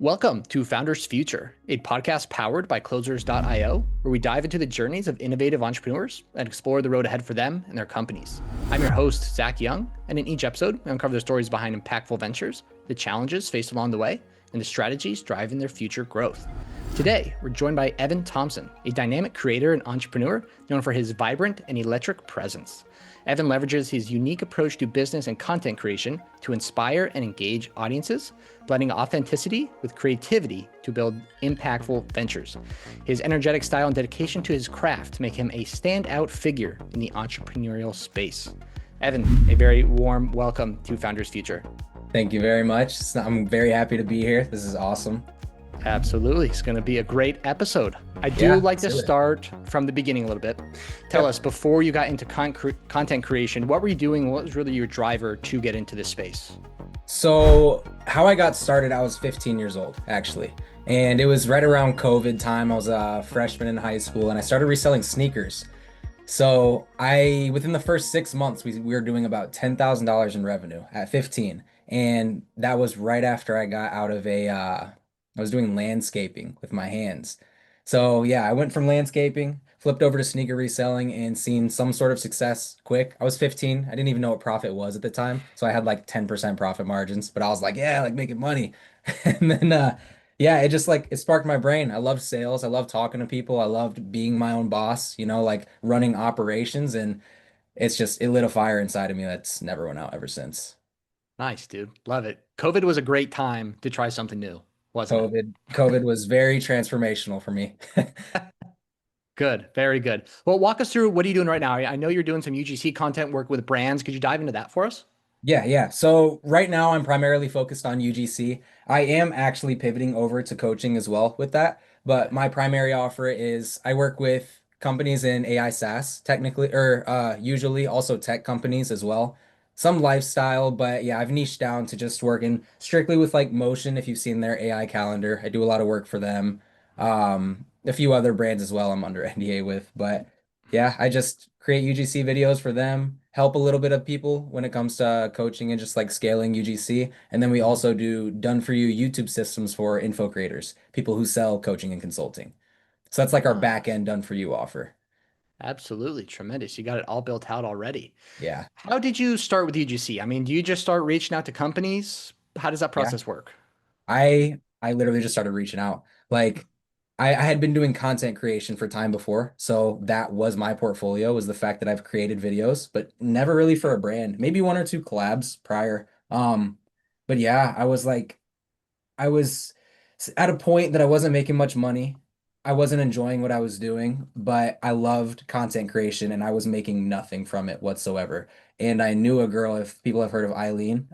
Welcome to Founders Future, a podcast powered by Closers.io, where we dive into the journeys of innovative entrepreneurs and explore the road ahead for them and their companies. I'm your host, Zach Young, and in each episode, we uncover the stories behind impactful ventures, the challenges faced along the way, and the strategies driving their future growth. Today, we're joined by Evan Thompson, a dynamic creator and entrepreneur known for his vibrant and electric presence. Evan leverages his unique approach to business and content creation to inspire and engage audiences, blending authenticity with creativity to build impactful ventures. His energetic style and dedication to his craft make him a standout figure in the entrepreneurial space. Evan, a very warm welcome to Founders Future. Thank you very much. I'm very happy to be here. This is awesome. Absolutely. It's going to be a great episode. I do like to start from the beginning a little bit. Tell us, before you got into content creation, what were you doing? What was really your driver to get into this space? So how I got started, I was 15 years old, actually. And it was right around COVID time. I was a freshman in high school and I started reselling sneakers. So within the first 6 months, we were doing about $10,000 in revenue at 15. And that was right after I got out of I was doing landscaping with my hands. So yeah, I went from landscaping, flipped over to sneaker reselling and seen some sort of success quick. I was 15. I didn't even know what profit was at the time. So I had like 10% profit margins, but I was like, yeah, like making money. And then yeah, it just it sparked my brain. I loved sales. I loved talking to people. I loved being my own boss, like running operations, and it lit a fire inside of me that's never went out ever since. Nice, dude. Love it. COVID was a great time to try something new, wasn't it? COVID was very transformational for me. Good. Very good. Well, walk us through, what are you doing right now? I know you're doing some UGC content work with brands. Could you dive into that for us? Yeah. So right now I'm primarily focused on UGC. I am actually pivoting over to coaching as well with that, but my primary offer is I work with companies in AI SaaS, technically, or usually also tech companies as well. Some lifestyle, but yeah, I've niched down to just working strictly with like Motion. If you've seen their AI calendar, I do a lot of work for them. A few other brands as well I'm under NDA with, but yeah, I just create UGC videos for them, help a little bit of people when it comes to coaching and just like scaling UGC. And then we also do done for you YouTube systems for info creators, people who sell coaching and consulting. So that's like our back Nice. end done for you offer. Absolutely. Tremendous. You got it all built out already. Yeah. How did you start with UGC? I mean, do you just start reaching out to companies? How does that Yeah. process work? I literally just started reaching out. Like I had been doing content creation for time before, so that was my portfolio, was the fact that I've created videos, but never really for a brand. Maybe one or two collabs prior. But yeah, I was at a point that I wasn't making much money. I wasn't enjoying what I was doing, but I loved content creation and I was making nothing from it whatsoever. And I knew a girl, if people have heard of Eileen,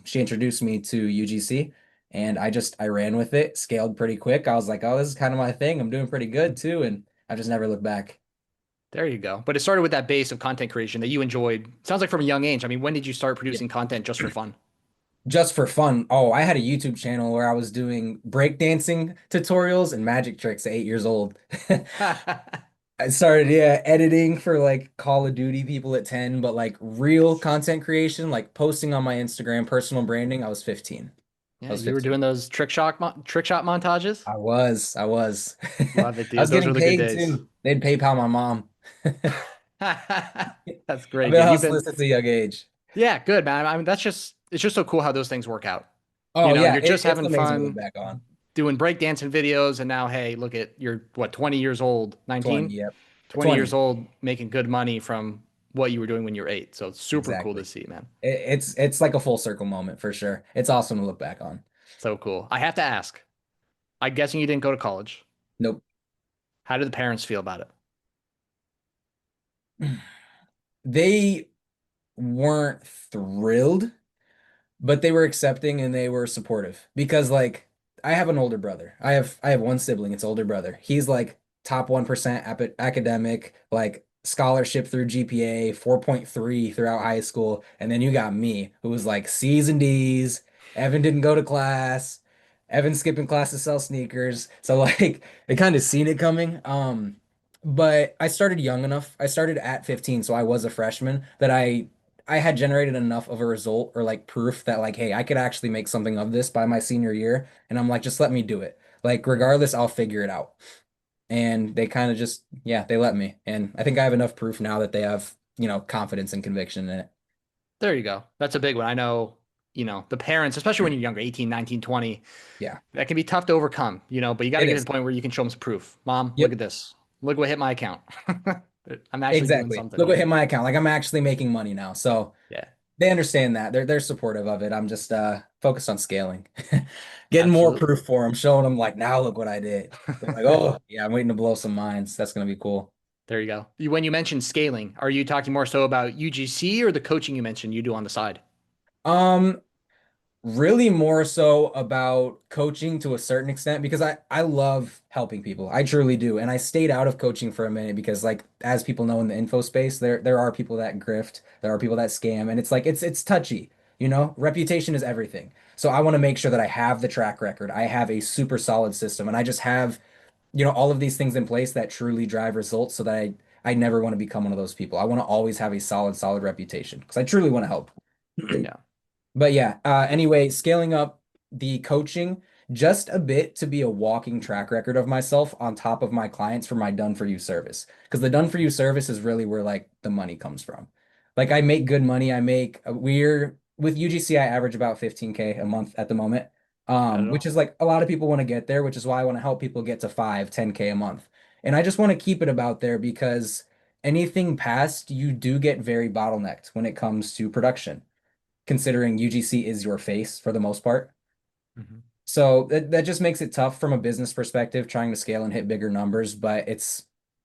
she introduced me to UGC and I ran with it, scaled pretty quick. I was like, oh, this is kind of my thing. I'm doing pretty good too. And I just never looked back. There you go. But it started with that base of content creation that you enjoyed. Sounds like from a young age. I mean, when did you start producing content just for fun? Just for fun. Oh, I had a YouTube channel where I was doing breakdancing tutorials and magic tricks at 8 years old. I started, yeah, editing for like Call of Duty people at 10, but like real content creation, like posting on my Instagram, personal branding, I was 15. I Yeah, was you were 15. doing those trick shot montages. I was. Love it, I dude. was Those getting were the good paid days. too. They'd PayPal my mom. That's I've great, been dude. You've hustling been, since a young age. yeah, good, man. I mean, it's just so cool how those things work out. Oh yeah, You're just it's having amazing to look fun back on. doing breakdancing videos, and now, hey, look at you're what, 20 years old, 20, 19, yep. 20 years 20. old, making good money from what you were doing when you were 8. So it's super cool to Exactly. see, man. It's like a full circle moment for sure. It's awesome to look back on. So cool. I have to ask. I'm guessing you didn't go to college. Nope. How did the parents feel about it? They weren't thrilled, but they were accepting and they were supportive because like I have an older brother. I have one sibling, it's older brother. He's like top 1% academic, like scholarship through GPA, 4.3 throughout high school. And then you got me, who was like C's and D's. Evan didn't go to class. Evan skipping class to sell sneakers. So like they kind of seen it coming. But I started young enough. I started at 15, so I was a freshman that I I had generated enough of a result or like proof that like, hey, I could actually make something of this by my senior year. And I'm like, just let me do it. Like, regardless, I'll figure it out. And they kind of just, yeah, they let me. And I think I have enough proof now that they have, confidence and conviction in it. There you go. That's a big one. I know, the parents, especially when you're younger, 18, 19, 20, Yeah, that can be tough to overcome, but you got to it get to is. the point where you can show them some proof. Mom, look Yep, at this. Look what hit my account. I'm actually doing exactly. something Look what here. hit my account. Like I'm actually making money now. So Yeah, they understand that. They're supportive of it. I'm just focused on scaling. Getting more absolutely. proof for them, showing them like, now look what I did. They're like, oh, yeah, I'm waiting to blow some minds. That's gonna be cool. There you go. When you mentioned scaling, are you talking more so about UGC or the coaching you mentioned you do on the side? Um, Really more so about coaching to a certain extent because I love helping people. I truly do. And I stayed out of coaching for a minute because like as people know in the info space, there are people that grift, there are people that scam, and it's like it's touchy, Reputation is everything. So I want to make sure that I have the track record. I have a super solid system and I just have, all of these things in place that truly drive results so that I never want to become one of those people. I want to always have a solid reputation because I truly want to help. Yeah. But yeah, anyway, scaling up the coaching just a bit to be a walking track record of myself on top of my clients for my done for you service. Because the done for you service is really where like the money comes from. Like I make good money. I make we're with UGC, I average about 15K a month at the moment. Not at Which all. is like a lot of people want to get there, which is why I want to help people get to 5, 10K a month. And I just want to keep it about there because anything past you do get very bottlenecked when it comes to production considering UGC is your face for the most part. Mhm. So that just makes it tough from a business perspective, trying to scale and hit bigger numbers. But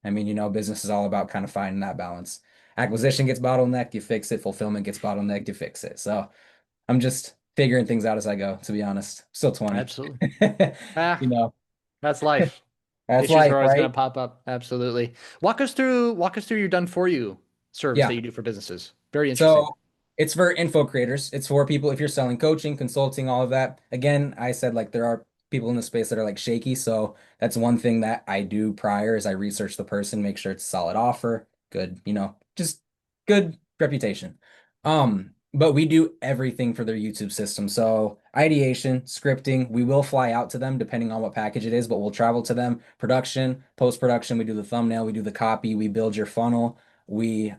I mean, business is all about kind of finding that balance. Acquisition gets bottlenecked, you fix it. Fulfillment gets bottlenecked, you fix it. So I'm just figuring things out as I go, to be honest. Still 20. Absolutely. You Ah, know, that's life. that's Issues life, are always going right? to pop up. Absolutely. Walk us through your done for you service Yeah. that you do for businesses. Very interesting. So it's for info creators. It's for people if you're selling coaching, consulting, all of that. Again, I said like there are people in the space that are like shaky. So that's one thing that I do prior is I research the person, make sure it's a solid offer, good, just good reputation. But we do everything for their YouTube system. So ideation, scripting, we will fly out to them depending on what package it is, but we'll travel to them. Production, post-production, we do the thumbnail, we do the copy, we build your funnel. We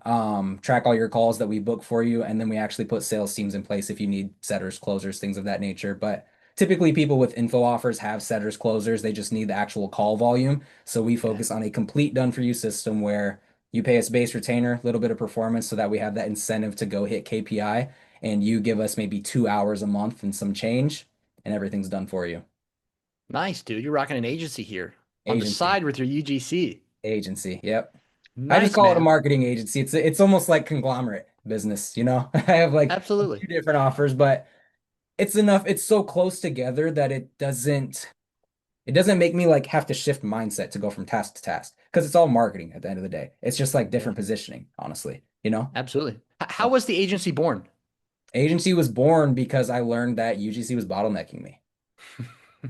track all your calls that we book for you, and then we actually put sales teams in place if you need setters, closers, things of that nature. But typically, people with info offers have setters, closers. They just need the actual call volume. So we Yeah. focus on a complete done for you system where you pay us base retainer, a little bit of performance, so that we have that incentive to go hit KPI, and you give us maybe 2 hours a month and some change, and everything's done for you. Nice, dude. You're rocking an agency here on the Agency, side with your UGC. agency. Yep. I just Nice, call it a man. marketing agency. It's almost like conglomerate business. I have like a Absolutely. few different offers, but it's enough. It's so close together that it doesn't make me like have to shift mindset to go from task to task because it's all marketing at the end of the day. It's just like Yeah, different positioning, honestly. absolutely. How So was the agency born? agency was born because I learned that UGC was bottlenecking me.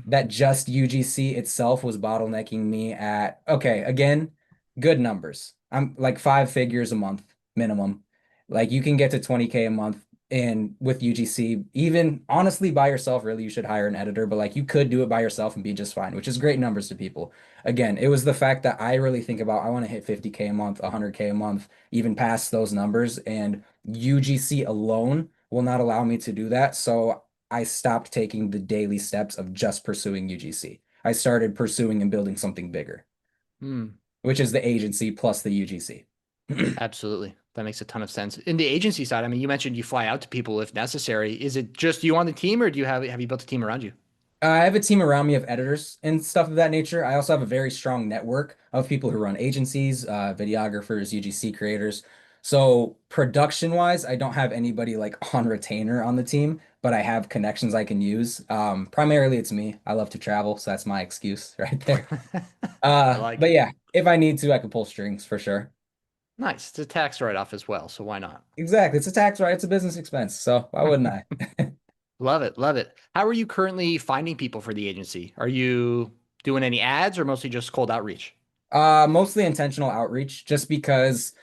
That just UGC itself was bottlenecking me at, okay, again, good numbers. I'm like 5 figures a month minimum. Like you can get to 20K a month and with UGC, even honestly by yourself, really, you should hire an editor, but like you could do it by yourself and be just fine, which is great numbers to people. Again, it was the fact that I really think about I want to hit 50K a month, 100K a month, even past those numbers, and UGC alone will not allow me to do that. So I stopped taking the daily steps of just pursuing UGC. I started pursuing and building something bigger, Hmm. which is the agency plus the UGC. Absolutely. That makes a ton of sense. In the agency side, I mean, you mentioned you fly out to people if necessary. Is it just you on the team, or do you have you built a team around you? I have a team around me of editors and stuff of that nature. I also have a very strong network of people who run agencies, videographers, UGC creators. So production wise, I don't have anybody like on retainer on the team, but I have connections I can use. Primarily it's me. I love to travel, so that's my excuse right there. I like But it. yeah, if I need to, I can pull strings for sure. Nice. It's a tax write-off as well, so why not? Exactly. It's a tax, right? It's a business expense. So why wouldn't I? Love it. Love it. How are you currently finding people for the agency? Are you doing any ads or mostly just cold outreach? Mostly intentional outreach, just because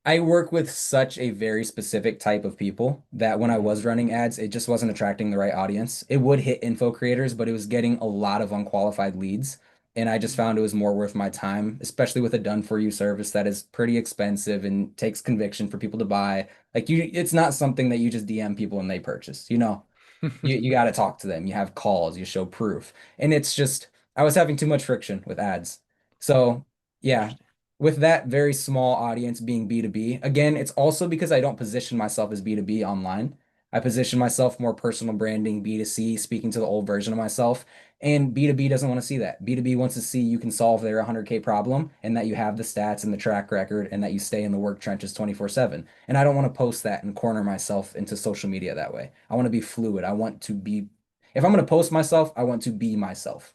I work with such a very specific type of people that when I Hmm. was running ads, it just wasn't attracting the right audience. It would hit info creators, but it was getting a lot of unqualified leads. And I just found it was more worth my time, especially with a done for you service that is pretty expensive and takes conviction for people to buy. Like it's not something that you just DM people and they purchase. You got to talk to them. You have calls, you show proof. And it's just, I was having too much friction with ads. So, yeah, Interesting. with that very small audience being B2B, again, it's also because I don't position myself as B2B online. I position myself more personal branding, B2C, speaking to the old version of myself. And B2B doesn't want to see that. B2B wants to see you can solve their 100K problem and that you have the stats and the track record and that you stay in the work trenches 24/7. And I don't want to post that and corner myself into social media that way. I want to be fluid. I want to be, if I'm going to post myself, I want to be myself,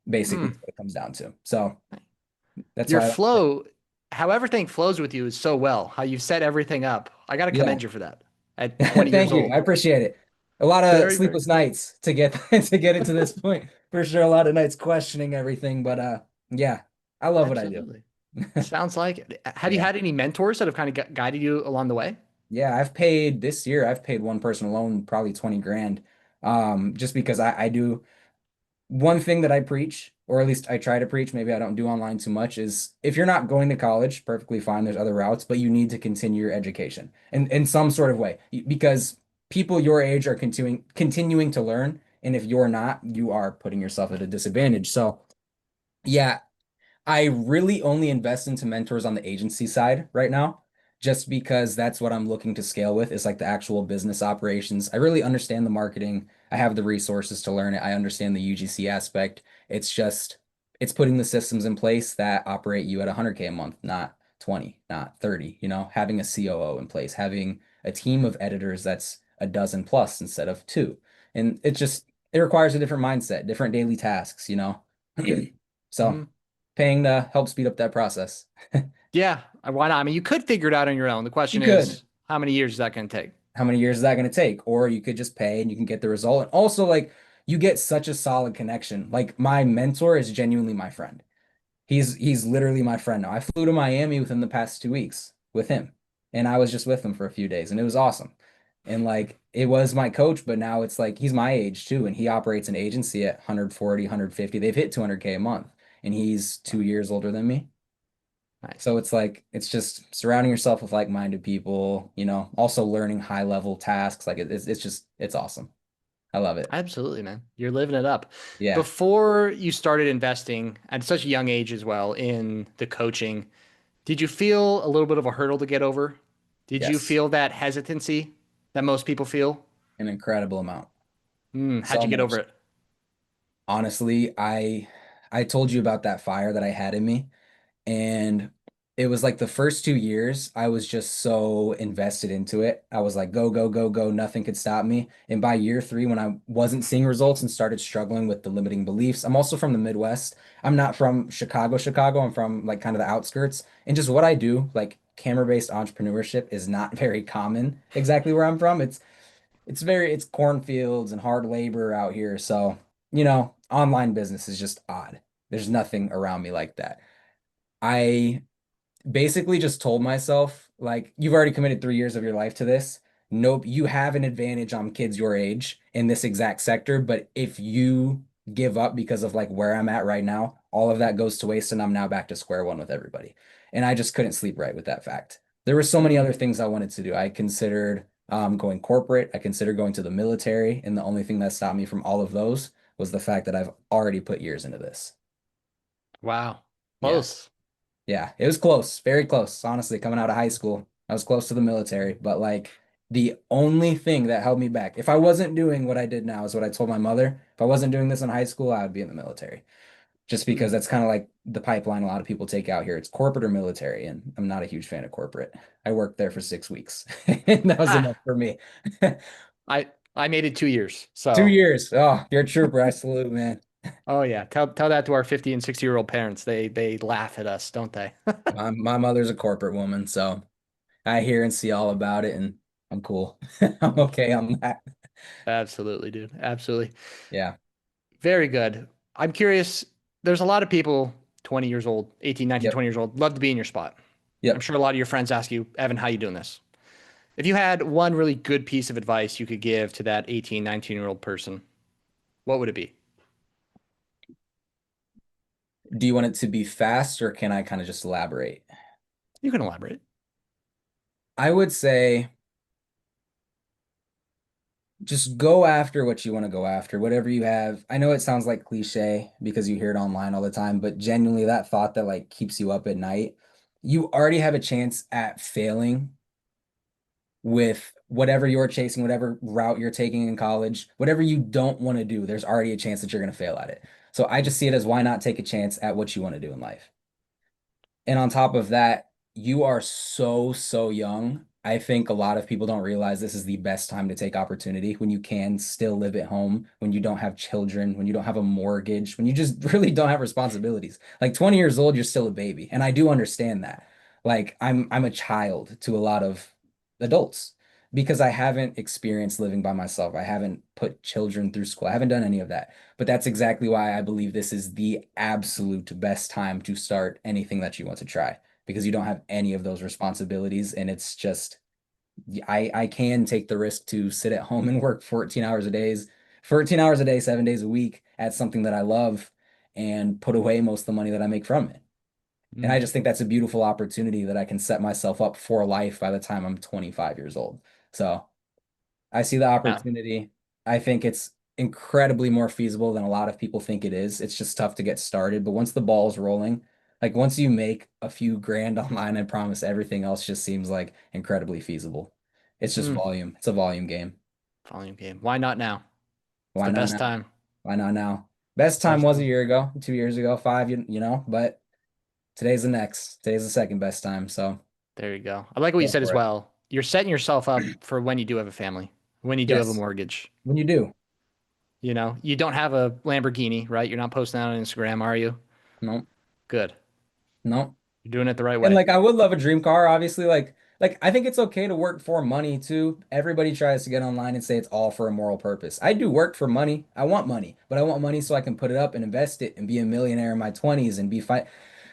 basically, Hmm. is what it comes down to. So that's Your why, flow, how everything flows with you is so well, how you've set everything up. I got to yeah. commend you for that at 20 years Thank you. I old. appreciate it. A lot of Very, very sleepless cool. nights to get to get it to this point. For sure, a lot of nights questioning everything, but yeah, I love what I do. Absolutely. Sounds like it. Have you Yeah. had any mentors that have kind of guided you along the way? Yeah, I've paid this year, I've paid one person alone probably 20 grand. Just because I do one thing that I preach, or at least I try to preach, maybe I don't do online too much, is if you're not going to college, perfectly fine, there's other routes, but you need to continue your education in some sort of way because people your age are continuing to learn, and if you're not, you are putting yourself at a disadvantage. So, yeah, I really only invest into mentors on the agency side right now, just because that's what I'm looking to scale with is like the actual business operations. I really understand the marketing. I have the resources to learn it. I understand the UGC aspect. It's just it's putting the systems in place that operate you at 100K a month, not 20, not 30, having a COO in place, having a team of editors that's a dozen plus instead of two. And it requires a different mindset, different daily tasks. So Mhm. paying to help speed up that process. Yeah, why not? I mean, you could figure it out on your own. The You question could. is, how many years is that going to take? How many years is that going to take? Or you could just pay and you can get the result. And also, like, you get such a solid connection. Like, my mentor is genuinely my friend. He's literally my friend now. I flew to Miami within the past 2 weeks with him, and I was just with him for a few days, and it was awesome. And like, it was my coach, but now it's like he's my age too, and he operates an agency at 140, 150. They've hit 200K a month, and he's 2 years older than me. Nice. So it's like it's just surrounding yourself with like-minded people, also learning high-level tasks. Like it's just it's awesome. I love it. Absolutely, man. You're living it up. Yeah. Before you started investing at such a young age as well in the coaching, did you feel a little bit of a hurdle to get over? Did you Yes. feel that hesitancy that most people feel? An incredible amount. How'd So you get over much. it? Honestly, I told you about that fire that I had in me. And it was like the first 2 years, I was just so invested into it. I was like, go, go, go, go. Nothing could stop me. And by year three, when I wasn't seeing results and started struggling with the limiting beliefs, I'm also from the Midwest. I'm not from Chicago, Chicago. I'm from like kind of the outskirts. And just what I do, like camera-based entrepreneurship, is not very common exactly where I'm from. It's cornfields and hard labor out here. So, online business is just odd. There's nothing around me like that. I basically just told myself, like, you've already committed 3 years of your life to this. Nope, you have an advantage on kids your age in this exact sector. But if you give up because of like where I'm at right now, all of that goes to waste, and I'm now back to square one with everybody. And I just couldn't sleep right with that fact. There were so many Mm, other things I wanted to do. I considered going corporate, I considered going to the military, and the only thing that stopped me from all of those was the fact that I've already put years into this. wow. Yeah. Close. Yeah, it was close, very close. Honestly, coming out of high school, I was close to the military, but like the only thing that held me back, if I wasn't doing what I did now, is what I told my mother. If I wasn't doing this in high school, I would be in the military. Just because Mm. that's kind of like the pipeline a lot of people take out here. It's corporate or military, and I'm not a huge fan of corporate. I worked there for 6 weeks, and that was enough Ah, for me. I made it 2 years. Two So, years. Oh, you're a trooper. I salute, man. oh yeah, tell that to our 50 and 60-year-old parents. They laugh at us, don't they? My mother's a corporate woman, so I hear and see all about it, and I'm cool. I'm okay on that. Absolutely, dude. Absolutely. Yeah. Very good. I'm curious, there's a lot of people 20 years old, 18, 19, Yep. 20 years old, love to be in your spot. I'm Yep. sure a lot of your friends ask you, Evan, how you doing this? If you had one really good piece of advice you could give to that 18, 19-year-old person, what would it be? Do you want it to be fast or can I kind of just elaborate? You can elaborate. I would say just go after what you want to go after, whatever you have. I know it sounds like cliche because you hear it online all the time, but genuinely that thought that like keeps you up at night, you already have a chance at failing with whatever you're chasing, whatever route you're taking in college, whatever you don't want to do, there's already a chance that you're going to fail at it. So I just see it as why not take a chance at what you want to do in life. And on top of that, you are so young. I think a lot of people don't realize this is the best time to take opportunity when you can still live at home, when you don't have children, when you don't have a mortgage, when you just really don't have responsibilities. Like 20 years old, you're still a baby. And I do understand that. Like I'm a child to a lot of adults because I haven't experienced living by myself. I haven't put children through school. I haven't done any of that. But that's exactly why I believe this is the absolute best time to start anything that you want to try because you don't have any of those responsibilities. And it's just, I can take the risk to sit at home and work 14 hours a day, 7 days a week at something that I love and put away most of the money that I make from it. And I Mm. just think that's a beautiful opportunity that I can set myself up for life by the time I'm 25 years old. So I see the Yeah. opportunity. I think it's incredibly more feasible than a lot of people think it is. It's just tough to get started. But once the ball's rolling, like once you make a few grand online, I promise everything else just seems like incredibly feasible. It's just Mm. volume. It's a volume game. Volume game. Why not now? It's Why the not best now? time. Why not now? Best time Best was a time. year ago, 2 years ago, five, but today's the next. Today's the second best time. So There you go. I like what you go said as for it. well. You're setting yourself up for when you do have a family, when you do have a Yes. mortgage. When you do. You know, you don't have a Lamborghini, right? You're not posting that on Instagram, are you? No, Good. no. You're doing it the right And way. like I would love a dream car, obviously. Like I think it's okay to work for money too. Everybody tries to get online and say it's all for a moral purpose. I do work for money. I want money, but I want money so I can put it up and invest it and be a millionaire in my 20s and be fine.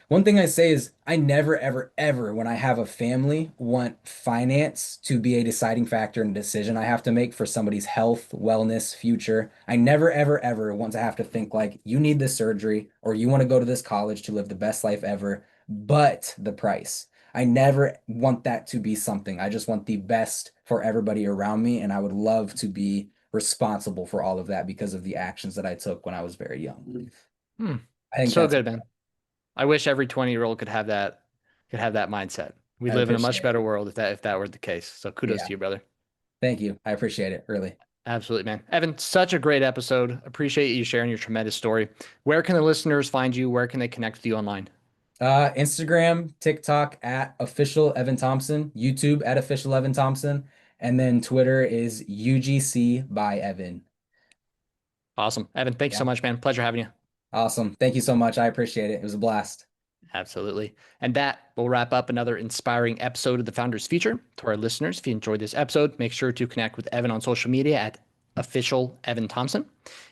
One thing I say is I never, ever, when I have a family, want finance to be a deciding factor in a decision I have to make for somebody's health, wellness, future. I never, ever want to have to think like you need this surgery or you want to go to this college to live the best life ever, but the price. I never want that to be something. I just want the best for everybody around me, and I would love to be responsible for all of that because of the actions that I took when I was very young. Hmm. I think So that's good, man. I wish every 20-year-old could have that mindset. We I'd live in a much appreciate it. better world if that were the case. So kudos Yeah. to you, brother. Thank you. I appreciate it, really. Absolutely, man. Evan, such a great episode. Appreciate you sharing your tremendous story. Where can the listeners find you? Where can they connect with you online? Instagram, TikTok at official Evan Thompson, YouTube at official Evan Thompson, and then Twitter is UGC by Evan. Awesome. Evan, thanks so Yeah. much, man. Pleasure having you. Awesome. Thank you so much. I appreciate it. It was a blast. Absolutely. And that will wrap up another inspiring episode of the Founders Feature. To our listeners, if you enjoyed this episode, make sure to connect with Evan on social media at official Evan Thompson.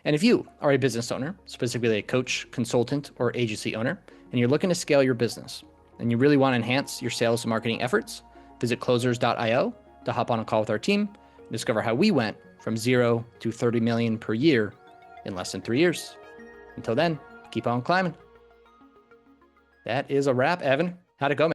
And if you are a business owner, specifically a coach, consultant, or agency owner, and you're looking to scale your business and you really want to enhance your sales and marketing efforts, visit closers.io to hop on a call with our team and discover how we went from 0 to 30 million per year in less than 3 years. Until then, keep on climbing. That is a wrap, Evan. How'd it go, man?